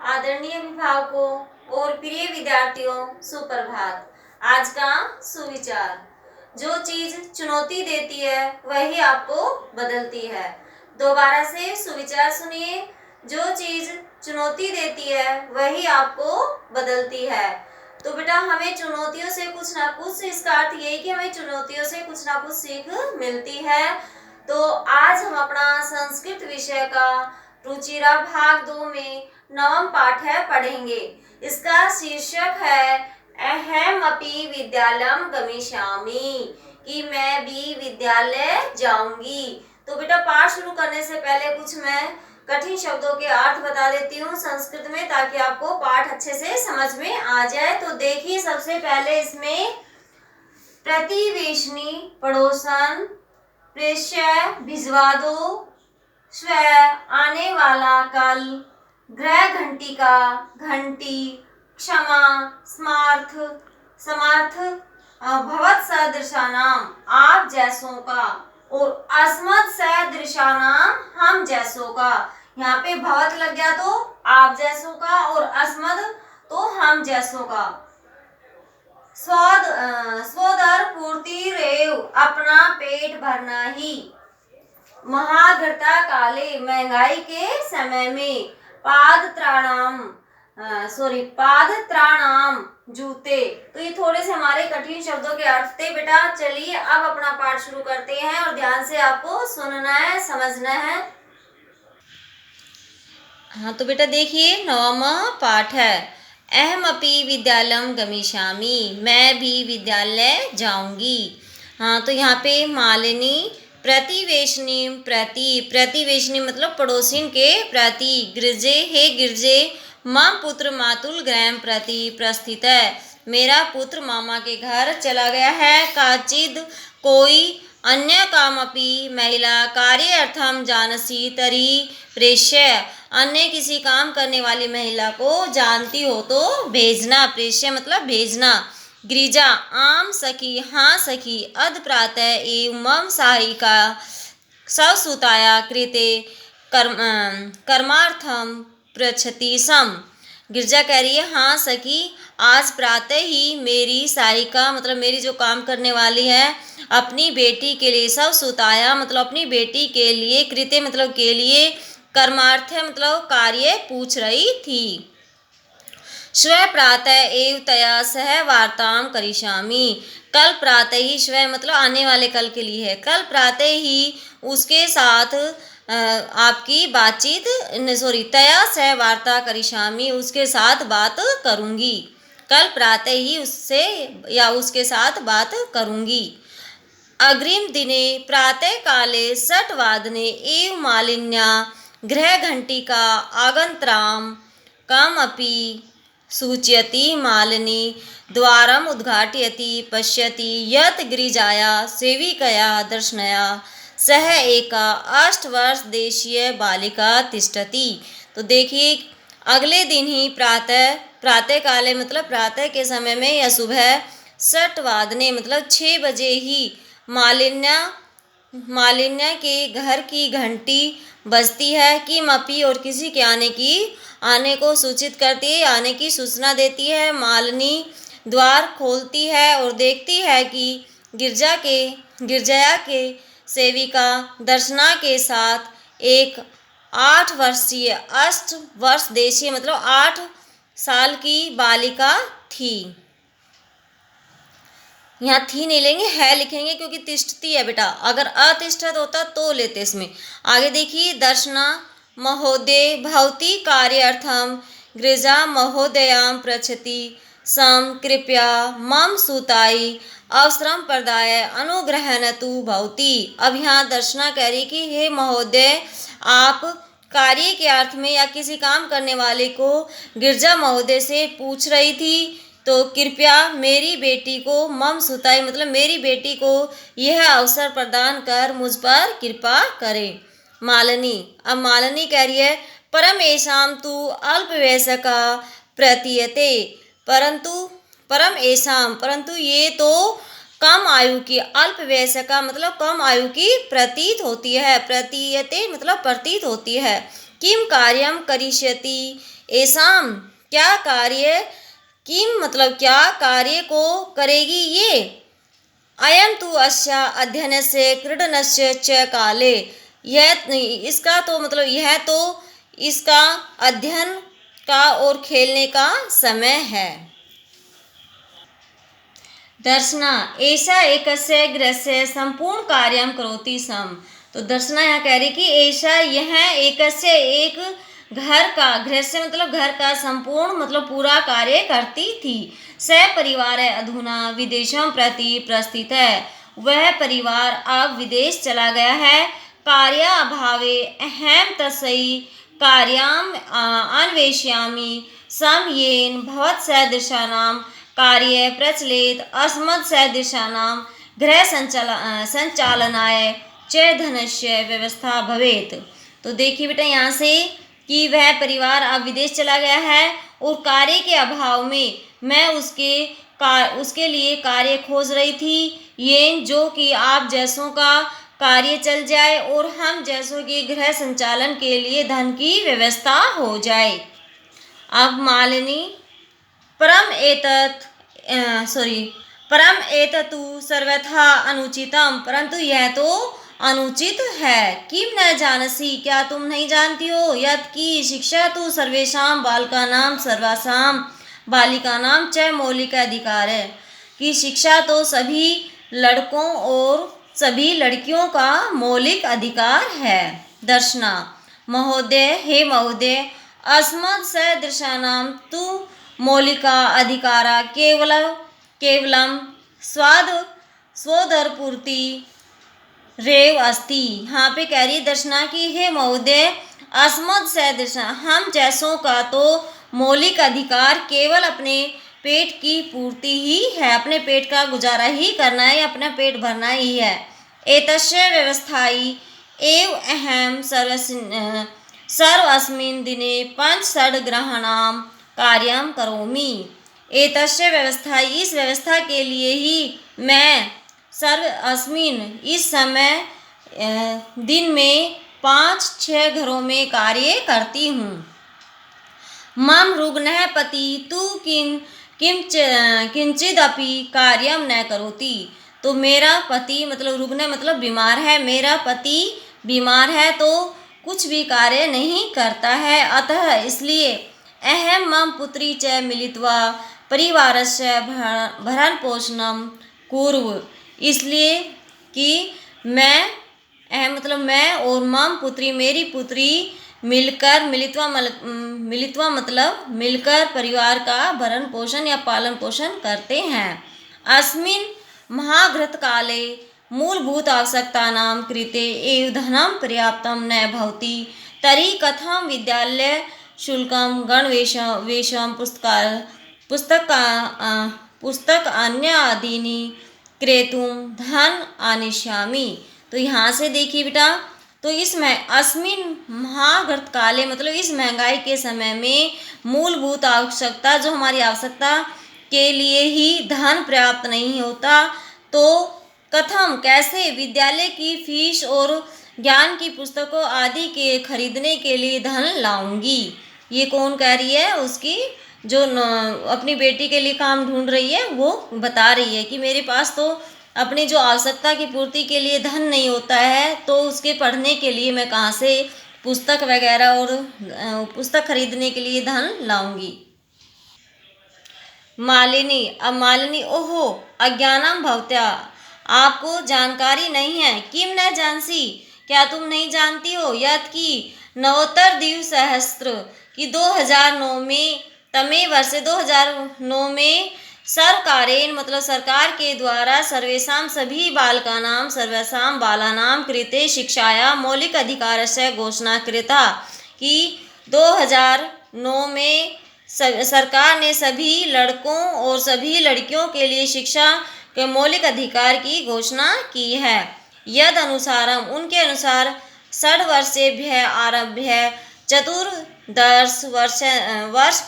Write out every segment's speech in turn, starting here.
आदरणीय अभिभावकों और प्रिय विद्यार्थियों, सुप्रभात। आज का सुविचार, जो चीज चुनौती देती है वही आपको बदलती है। दोबारा से सुविचार सुनिए, जो चीज चुनौती देती है वही आपको बदलती है। तो बेटा, हमें चुनौतियों से कुछ ना कुछ, इसका अर्थ यही कि हमें चुनौतियों से कुछ ना कुछ सीख मिलती है। तो आज हम अपना संस्कृत विषय का रुचिरा भाग 2 में नवम पाठ है पढ़ेंगे। इसका शीर्षक है अहमपि विद्यालयम गमिष्यामि, कि मैं भी विद्यालय जाऊंगी। तो बेटा, पाठ शुरू करने से पहले कुछ मैं कठिन शब्दों के अर्थ बता देती हूँ संस्कृत में, ताकि आपको पाठ अच्छे से समझ में आ जाए। तो देखिए, सबसे पहले इसमें प्रतिवेशनी, पड़ोसन, प्रेष्य, भिजवा दो, स्व, आने वाला, कल, गृह घंटिका, घंटी, क्षमा, स्मार्थ, समर्थ, भवत सदृशानाम, आप जैसों का, और अस्मत् सदृशानाम, हम जैसों का। यहाँ पे भवत लग गया तो आप जैसों का, और अस्मद तो हम जैसों का। स्वदर पूर्ति रेव, अपना पेट भरना ही। महाघृता काले, महंगाई के समय में। पाद त्राणाम, जूते। तो ये थोड़े से हमारे कठिन शब्दों के अर्थ थे बेटा। चलिए अब अपना पाठ शुरू करते हैं, और ध्यान से आपको सुनना है, समझना है। हाँ, तो बेटा देखिए, नवमा पाठ है अहमपि विद्यालयम गमिष्यामि, मैं भी विद्यालय जाऊंगी। हाँ, तो यहाँ पे मालिनी प्रतिवेशनी, प्रतिवेशनी मतलब पड़ोसिन के प्रति। गिरजे, हे गिरजे, मम पुत्र मातुल गृहम प्रति प्रस्थित है, मेरा पुत्र मामा के घर चला गया है। काचिद, कोई, अन्य कामपि, महिला, कार्य अर्थम जानसी तरी प्रेष्य, अन्य किसी काम करने वाली महिला को जानती हो तो भेजना। प्रेष्य मतलब भेजना। गिरिजा, आम सखी, हाँ सखी, अध प्रातः एवं मम सहायिका ससुताया कृते कर्मार्थम पृच्छति सम। गिरजा कह रही है, हाँ सखी, आज प्रातः ही मेरी सहायिका मतलब मेरी जो काम करने वाली है, अपनी बेटी के लिए, सब सुताया मतलब अपनी बेटी के लिए, कृत्य मतलब के लिए, कर्मार्थ मतलब कार्य पूछ रही थी। स्व प्रातः एव तया सह वार्ताम करिष्यामि, कल प्रातः ही, स्व मतलब आने वाले कल के लिए है, कल प्रातः ही उसके साथ आपकी बातचीत, तया सह वार्ता करिष्यामि, उसके साथ बात करूंगी। कल प्रातः ही उससे या उसके साथ बात करूंगी। अग्रिम दिने प्रातः काले षट्वादने एव मालिन्या गृह घंटिका आगंत्राम कमपि सूचयति। मालिनी द्वारम उद्घाटयति, पश्यति यत् गिरिजाया सेविकया दर्शनया सह एका 8 वर्ष देशीय बालिका तिष्ठति। तो देखिए, अगले दिन ही प्रातः काले मतलब प्रातः के समय में या सुबह, षट्वादने मतलब 6 बजे ही, मालिन्या के घर की घंटी बजती है, कि मपी और किसी के आने को सूचित करती है, आने की सूचना देती है। मालिनी द्वार खोलती है और देखती है कि गिरजाया के सेविका दर्शना के साथ एक 8 वर्षीय, 8 वर्ष देशीय मतलब 8 साल की बालिका थी। यहाँ थी नहीं लेंगे, है लिखेंगे, क्योंकि तिष्ठती है बेटा। अगर अतिष्ठित होता तो लेते इसमें। आगे देखिए, दर्शना महोदय भवती कार्यार्थम गिरिजा महोदयाम पृच्छति सम, कृपया मम सुताई अवसरम प्रदाय अनुग्रहणतु भवती। अब यहाँ दर्शना कह रही कि हे महोदय, आप कार्य के अर्थ में या किसी काम करने वाले को गिरजा महोदय से पूछ रही थी, तो कृपया मेरी बेटी को, मम सुताई मतलब मेरी बेटी को यह अवसर प्रदान कर मुझ पर कृपा करे। मालिनी, अब मालिनी कह रही है, परम ऐसाम तु अल्प वयस्का प्रतीयते, परंतु ये तो कम आयु की, अल्प वयस्का मतलब कम आयु की प्रतीत होती है। प्रतीयते मतलब प्रतीत होती है। किम कार्यम करिष्यति एषाम, क्या कार्य, किम मतलब क्या कार्य को करेगी ये। अयम तु अस्या अध्ययनस्य क्रीडनस्य च काले, यह इसका तो मतलब यह तो इसका अध्ययन का और खेलने का समय है। दर्शना ऐसा एकस्य गृहस्य संपूर्ण कार्यम करोति सम। तो दर्शना यहाँ कह रही कि ऐसा यह एकस्य एक घर का, गृहस्य मतलब घर का, संपूर्ण मतलब पूरा कार्य करती थी। स परिवार अधुना विदेशम प्रति प्रस्थित है, वह परिवार अब विदेश चला गया है। कार्य अभावे अहम तस्यै कार्याम अन्वेषयामि सम येन भवत् सदृशानां कार्य प्रचलित अस्मत् सदृशानां गृह संचालनाय च धनस्य व्यवस्था भवेत्। तो देखिए बेटा यहाँ से कि वह परिवार अब विदेश चला गया है और कार्य के अभाव में मैं उसके लिए कार्य खोज रही थी, ये जो कि आप जैसों का कार्य चल जाए और हम जैसों के गृह संचालन के लिए धन की व्यवस्था हो जाए। अब मालिनी परम एतत्तु सर्वथा अनुचितम, परंतु यह तो अनुचित है। किम न जानसी, क्या तुम नहीं जानती हो, यत् की शिक्षा तो सर्वेषां बालिकानां च मौलिक अधिकार है, कि शिक्षा तो सभी लड़कों और सभी लड़कियों का मौलिक अधिकार है। दर्शना महोदय, हे महोदय, अस्मत् सदृशानां तु मौलिका अधिकारा केवलम स्वोदरपूर्ति रेव अस्ति। यहाँ पे कह रही है दर्शना की हे महोदय, अस्मत् सदृश, हम जैसों का तो मौलिक अधिकार केवल अपने पेट की पूर्ति ही है, अपने पेट का गुजारा ही करना है, अपना पेट भरना ही है। एतस्य व्यवस्थाई एव अहम सर्वस्मिन् दिने 5-6 ग्रहाणां कार्यं करोमि। एतस्य व्यवस्था, इस व्यवस्था के लिए ही मैं सर्वस्मिन् इस समय दिन में 5-6 घरों में कार्य करती हूँ। मम रुग्णः पति तु किंचिदपि कार्यम न करोति। तो मेरा पति मतलब रुग्ण मतलब बीमार है, मेरा पति बीमार है तो कुछ भी कार्य नहीं करता है। अतः इसलिए अहम मम पुत्री च मिलित्वा परिवारस्य भरण पोषणं कुर्व, इसलिए कि मैं और मम पुत्री, मेरी पुत्री मिलकर, मिलित्वा मतलब मिलकर परिवार का भरण पोषण या पालन पोषण करते हैं। अस्मिन् महाघृत काले मूलभूत आवश्यकतानां कृते एव धनं पर्याप्तं न भवति, तर्हि कथं विद्यालय शुल्कं गणवेशं पुस्तक अन्यादीनि क्रेतुं धन आनिष्यामि। तो यहाँ से देखिए बेटा, तो इसमें अस्मिन महाघृत काले मतलब इस महंगाई के समय में मूलभूत आवश्यकता, जो हमारी आवश्यकता के लिए ही धन पर्याप्त नहीं होता, तो कथम कैसे विद्यालय की फीस और ज्ञान की पुस्तकों आदि के खरीदने के लिए धन लाऊंगी। ये कौन कह रही है, उसकी जो अपनी बेटी के लिए काम ढूंढ रही है वो बता रही है कि मेरे पास तो अपनी जो आवश्यकता की पूर्ति के लिए धन नहीं होता है, तो उसके पढ़ने के लिए मैं कहाँ से पुस्तक वगैरह और पुस्तक खरीदने के लिए धन लाऊंगी। मालिनी, अब मालिनी, ओहो अज्ञानम भवत्या, आपको जानकारी नहीं है। किम न जानसी, क्या तुम नहीं जानती हो, यत् की नवोत्तर द्विसहस्त्र की 2009 में तमे वर्ष 2009 में सरकारेण मतलब सरकार के द्वारा सर्वेषां सभी बालकानां सर्वेषां बालानां कृते शिक्षाया मौलिक अधिकारस्य घोषणा कृता, कि 2009 में सरकार ने सभी लड़कों और सभी लड़कियों के लिए शिक्षा के मौलिक अधिकार की घोषणा की है। यद अनुसारम, उनके अनुसार 6 वर्षेभ्यः आरभ्य 14 वर्ष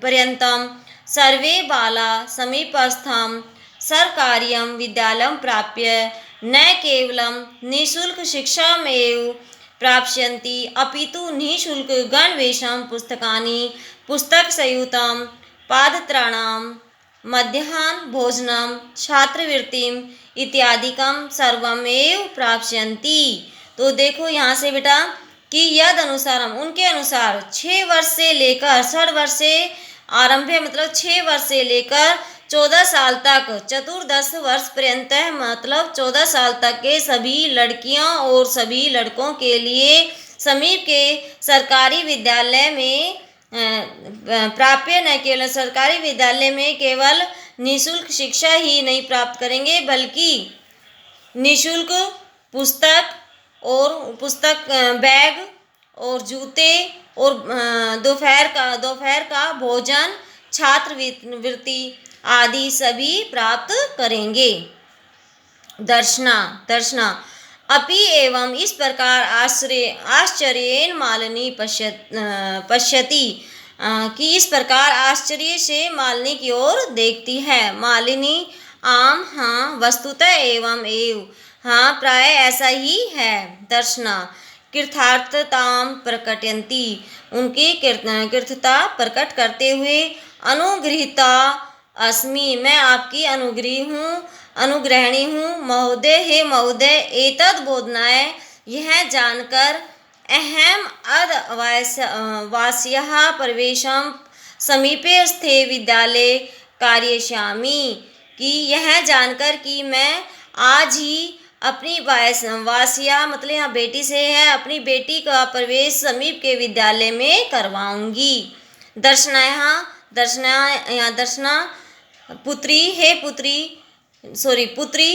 पर्यन्तं सर्वे बाला समीपस्थं सर्वकारीयं विद्यालयं प्राप्य न केवलं निःशुल्क शिक्षामेव प्राप्स्यन्ति अपितु निःशुल्क गणवेशं पुस्तकानि पुस्तकसहितं पादत्राणं मध्याह्न भोजनं छात्रवृत्तिम इत्यादिकं सर्वमेव प्राप्स्यन्ति। तो देखो यहाँ से बेटा कि यद अनुसारम उनके अनुसार 6 वर्ष से लेकर 6 वर्ष से आरंभे मतलब 6 वर्ष से लेकर 14 साल तक चतुर्दश वर्ष पर्यंत मतलब 14 साल तक के सभी लड़कियों और सभी लड़कों के लिए समीप के सरकारी विद्यालय में प्राप्य न केवल सरकारी विद्यालय में केवल निःशुल्क शिक्षा ही नहीं प्राप्त करेंगे बल्कि निःशुल्क पुस्तक बैग और जूते और दोपहर का भोजन छात्रवृत्ति आदि सभी प्राप्त करेंगे। दर्शना अपि एवं इस प्रकार आश्चर्येन मालिनी पश्यति कि इस प्रकार आश्चर्य से मालिनी की ओर देखती है। मालिनी आम हाँ वस्तुतः एवं एव हाँ प्राय ऐसा ही है। दर्शना कृतार्थताम प्रकटयन्ति उनकी कृतता प्रकट करते हुए अनुगृहीता अस्मि मैं आपकी अनुग्रहिणी हूँ। महोदय हे महोदय एतद् बोधनाय यह जानकर अहम वास्यः प्रवेशं समीपे स्थे विद्यालय कारयिष्यामि कि यह जानकर कि मैं आज ही अपनी वासिया मतलब यहाँ बेटी से है अपनी बेटी का प्रवेश समीप के विद्यालय में करवाऊंगी। दर्शना पुत्री हे पुत्री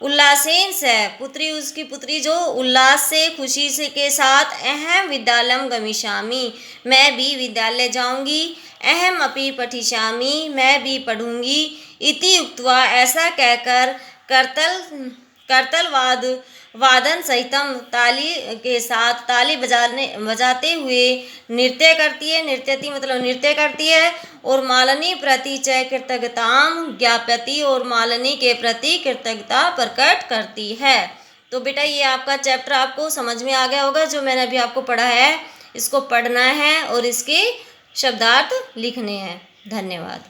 उल्लासेन से पुत्री उसकी पुत्री जो उल्लास से खुशी से के साथ अहम विद्यालयम गमिष्यामि मैं भी विद्यालय जाऊंगी। अहम अपि पठिष्यामि मैं भी पढ़ूंगी। इति उक्त्वा ऐसा कहकर करतल वादन सहितम ताली के साथ ताली बजाते हुए नृत्य करती है। नृत्यति मतलब नृत्य करती है। और मालिनी प्रति च कृतज्ञताम ज्ञापयति और मालिनी के प्रति कृतज्ञता प्रकट करती है। तो बेटा ये आपका चैप्टर आपको समझ में आ गया होगा जो मैंने अभी आपको पढ़ा है। इसको पढ़ना है और इसके शब्दार्थ लिखने हैं। धन्यवाद।